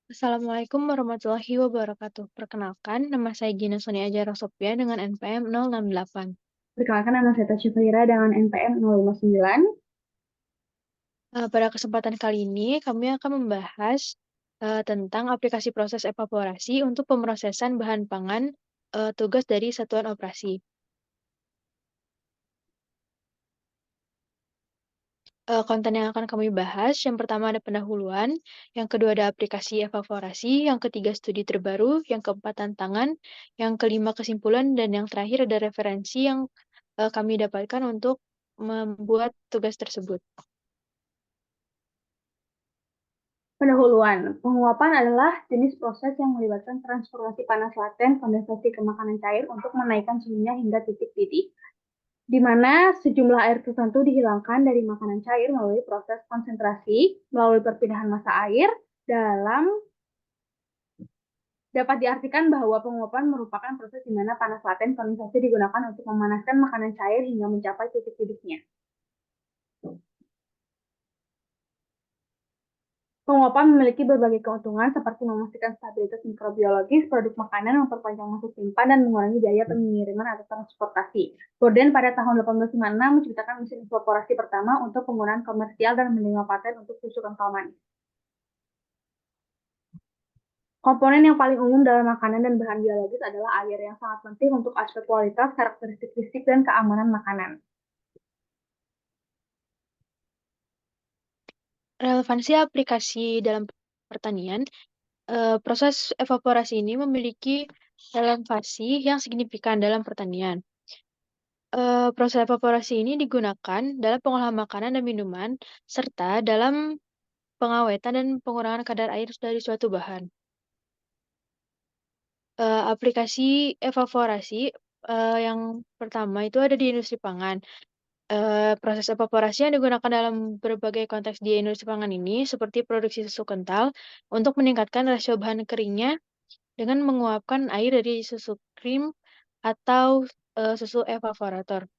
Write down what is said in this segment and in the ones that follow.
Assalamualaikum warahmatullahi wabarakatuh. Perkenalkan, nama saya Gina Sonia Ajara Sophia dengan NPM 068. Perkenalkan nama saya Tasya Fahira dengan NPM 059. Pada kesempatan kali ini, kami akan membahas tentang aplikasi proses evaporasi untuk pemrosesan bahan pangan, tugas dari satuan operasi. Konten yang akan kami bahas, yang pertama ada pendahuluan, yang kedua ada aplikasi evaporasi, yang ketiga studi terbaru, yang keempat tantangan, yang kelima kesimpulan, dan yang terakhir ada referensi yang kami dapatkan untuk membuat tugas tersebut. Pendahuluan. Penguapan adalah jenis proses yang melibatkan transformasi panas laten kondensasi ke makanan cair untuk menaikkan suhunya hingga titik didih, di mana sejumlah air tertentu dihilangkan dari makanan cair melalui proses konsentrasi, melalui perpindahan massa air. Dapat diartikan bahwa penguapan merupakan proses di mana panas laten kondensasi digunakan untuk memanaskan makanan cair hingga mencapai titik didihnya. Penguapan memiliki berbagai keuntungan seperti memastikan stabilitas mikrobiologis produk makanan, memperpanjang masa simpan, dan mengurangi biaya pengiriman atau transportasi. Gordon pada tahun 1856 menciptakan mesin evaporasi pertama untuk penggunaan komersial dan menerima paten untuk susu kental manis. Komponen yang paling umum dalam makanan dan bahan biologis adalah air, yang sangat penting untuk aspek kualitas, karakteristik fisik, dan keamanan makanan. Relevansi aplikasi dalam pertanian, proses evaporasi ini memiliki relevansi yang signifikan dalam pertanian. Proses evaporasi ini digunakan dalam pengolahan makanan dan minuman, serta dalam pengawetan dan pengurangan kadar air dari suatu bahan. Aplikasi evaporasi, yang pertama itu ada di industri pangan. Proses evaporasi yang digunakan dalam berbagai konteks di industri pangan ini, seperti produksi susu kental, untuk meningkatkan rasio bahan keringnya dengan menguapkan air dari susu krim atau susu evaporator.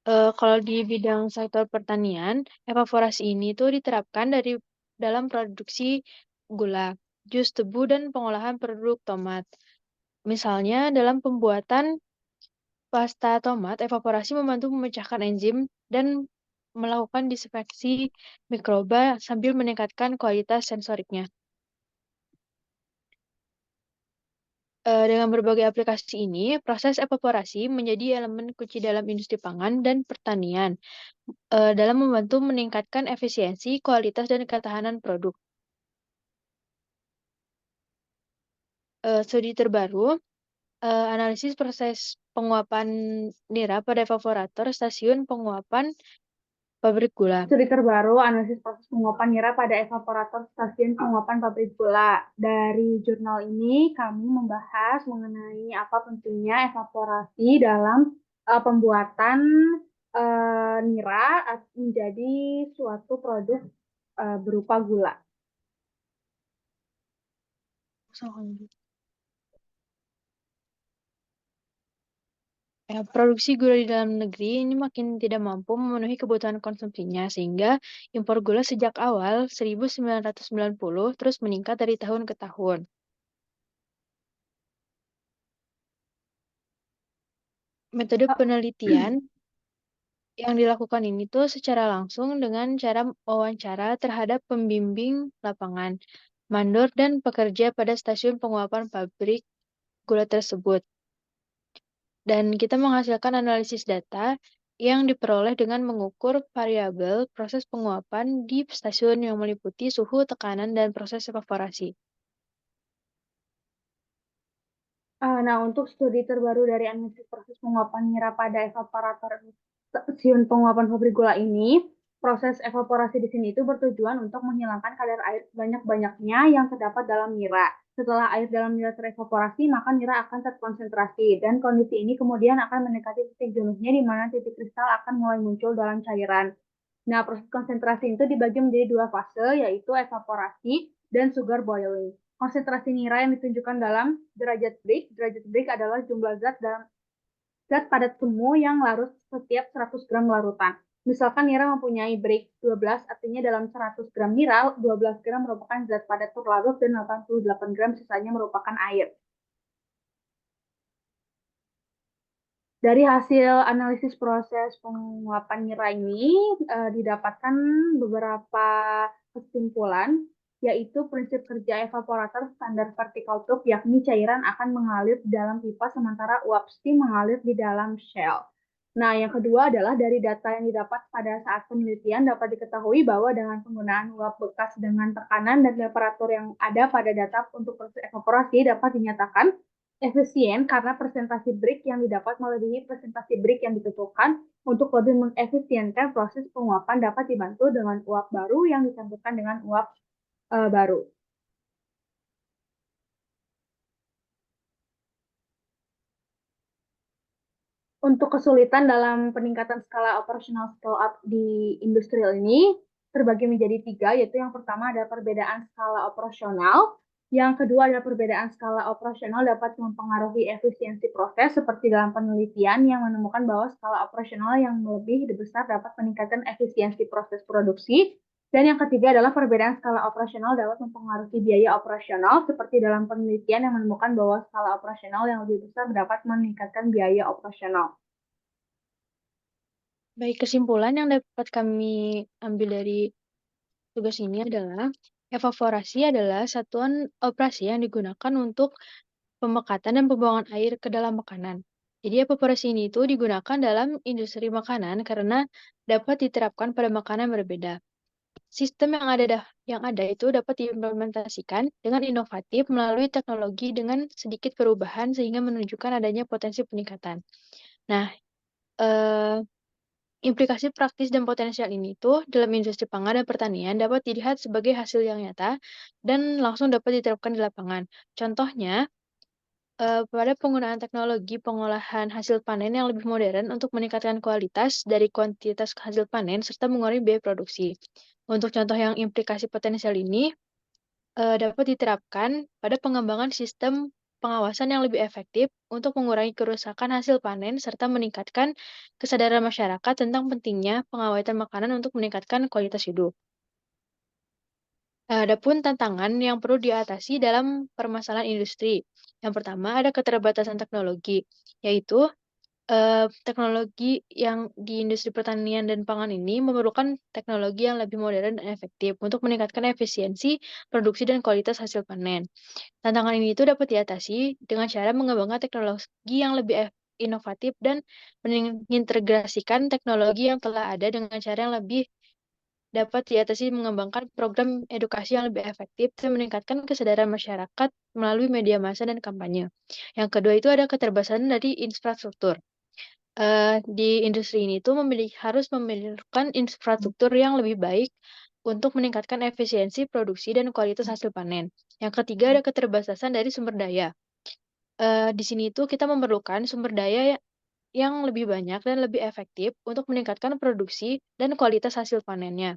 Kalau di bidang sektor pertanian, evaporasi ini tuh diterapkan dalam produksi gula, jus tebu, dan pengolahan produk tomat. Misalnya, dalam pembuatan pasta tomat, evaporasi membantu memecahkan enzim dan melakukan disinfeksi mikroba sambil meningkatkan kualitas sensoriknya. Dengan berbagai aplikasi ini, proses evaporasi menjadi elemen kunci dalam industri pangan dan pertanian, dalam membantu meningkatkan efisiensi, kualitas, dan ketahanan produk. Studi terbaru, analisis proses penguapan nira pada evaporator stasiun penguapan pabrik gula. Studi terbaru, analisis proses penguapan nira pada evaporator stasiun penguapan pabrik gula. Dari jurnal ini, kami membahas mengenai apa pentingnya evaporasi dalam pembuatan nira menjadi suatu produk berupa gula. Produksi gula di dalam negeri ini makin tidak mampu memenuhi kebutuhan konsumsinya, sehingga impor gula sejak awal 1990 terus meningkat dari tahun ke tahun. Metode Eh, penelitian yang dilakukan ini tuh secara langsung dengan cara wawancara terhadap pembimbing lapangan, mandor, dan pekerja pada stasiun penguapan pabrik gula tersebut. Dan kita menghasilkan analisis data yang diperoleh dengan mengukur variabel proses penguapan di stasiun yang meliputi suhu, tekanan, dan proses evaporasi. Nah, untuk studi terbaru dari analisis proses penguapan nira pada evaporator stasiun penguapan pabrik gula ini, proses evaporasi di sini itu bertujuan untuk menghilangkan kadar air sebanyak-banyaknya yang terdapat dalam nira. Setelah air dalam nira terevaporasi, maka nira akan terkonsentrasi, dan kondisi ini kemudian akan mendekati titik jenuhnya di mana titik kristal akan mulai muncul dalam cairan. Nah, proses konsentrasi itu dibagi menjadi dua fase, yaitu evaporasi dan sugar boiling. Konsentrasi nira yang ditunjukkan dalam derajat Brigg. Derajat Brigg adalah jumlah zat padat semu yang larut setiap 100 gram larutan. Misalkan nira mempunyai break 12, artinya dalam 100 gram nira, 12 gram merupakan zat padat terlarut dan 88 gram sisanya merupakan air. Dari hasil analisis proses penguapan nira ini didapatkan beberapa kesimpulan, yaitu prinsip kerja evaporator standar vertical tube, yakni cairan akan mengalir di dalam pipa sementara uap steam mengalir di dalam shell. Nah, yang kedua adalah dari data yang didapat pada saat penelitian dapat diketahui bahwa dengan penggunaan uap bekas dengan tekanan dan temperatur yang ada pada data untuk proses evaporasi dapat dinyatakan efisien karena presentasi break yang didapat melebihi presentasi break yang dibutuhkan. Untuk lebih mengefisienkan proses penguapan dapat dibantu dengan uap baru yang dicampurkan dengan uap baru. Untuk kesulitan dalam peningkatan skala operasional scale up di industrial ini terbagi menjadi tiga, yaitu yang pertama ada perbedaan skala operasional, yang kedua adalah perbedaan skala operasional dapat mempengaruhi efisiensi proses, seperti dalam penelitian yang menemukan bahwa skala operasional yang lebih besar dapat meningkatkan efisiensi proses produksi. Dan yang ketiga adalah perbedaan skala operasional dapat mempengaruhi biaya operasional, seperti dalam penelitian yang menemukan bahwa skala operasional yang lebih besar dapat meningkatkan biaya operasional. Baik, kesimpulan yang dapat kami ambil dari tugas ini adalah evaporasi adalah satuan operasi yang digunakan untuk pemekatan dan pembuangan air ke dalam makanan. Jadi evaporasi ini itu digunakan dalam industri makanan karena dapat diterapkan pada makanan berbeda. Sistem yang ada itu dapat diimplementasikan dengan inovatif melalui teknologi dengan sedikit perubahan sehingga menunjukkan adanya potensi peningkatan. Nah, eh, implikasi praktis dan potensial ini tuh dalam industri pangan dan pertanian dapat dilihat sebagai hasil yang nyata dan langsung dapat diterapkan di lapangan. Contohnya, pada penggunaan teknologi pengolahan hasil panen yang lebih modern untuk meningkatkan kualitas dari kuantitas hasil panen serta mengurangi biaya produksi. Untuk contoh yang implikasi potensial ini, dapat diterapkan pada pengembangan sistem pengawasan yang lebih efektif untuk mengurangi kerusakan hasil panen serta meningkatkan kesadaran masyarakat tentang pentingnya pengawetan makanan untuk meningkatkan kualitas hidup. Adapun tantangan yang perlu diatasi dalam permasalahan industri. Yang pertama ada keterbatasan teknologi, yaitu teknologi yang di industri pertanian dan pangan ini memerlukan teknologi yang lebih modern dan efektif untuk meningkatkan efisiensi produksi dan kualitas hasil panen. Tantangan ini itu dapat diatasi dengan cara mengembangkan teknologi yang lebih inovatif dan mengintegrasikan teknologi yang telah ada dengan cara yang lebih dapat diatasi mengembangkan program edukasi yang lebih efektif dan meningkatkan kesadaran masyarakat melalui media massa dan kampanye. Yang kedua itu ada keterbatasan dari infrastruktur. Di industri ini tuh harus memiliki infrastruktur yang lebih baik untuk meningkatkan efisiensi produksi dan kualitas hasil panen. Yang ketiga ada keterbatasan dari sumber daya. Di sini tuh kita memerlukan sumber daya yang lebih banyak dan lebih efektif untuk meningkatkan produksi dan kualitas hasil panennya.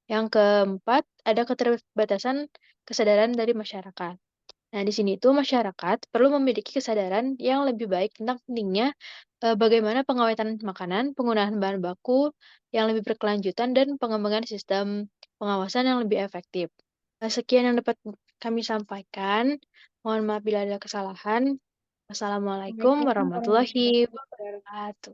Yang keempat ada keterbatasan kesadaran dari masyarakat. Nah, di sini tuh masyarakat perlu memiliki kesadaran yang lebih baik tentang pentingnya bagaimana pengawetan makanan, penggunaan bahan baku yang lebih berkelanjutan, dan pengembangan sistem pengawasan yang lebih efektif. Sekian yang dapat kami sampaikan. Mohon maaf bila ada kesalahan. Wassalamualaikum Waalaikumsalam warahmatullahi warahmatullahi wabarakatuh. wabarakatuh.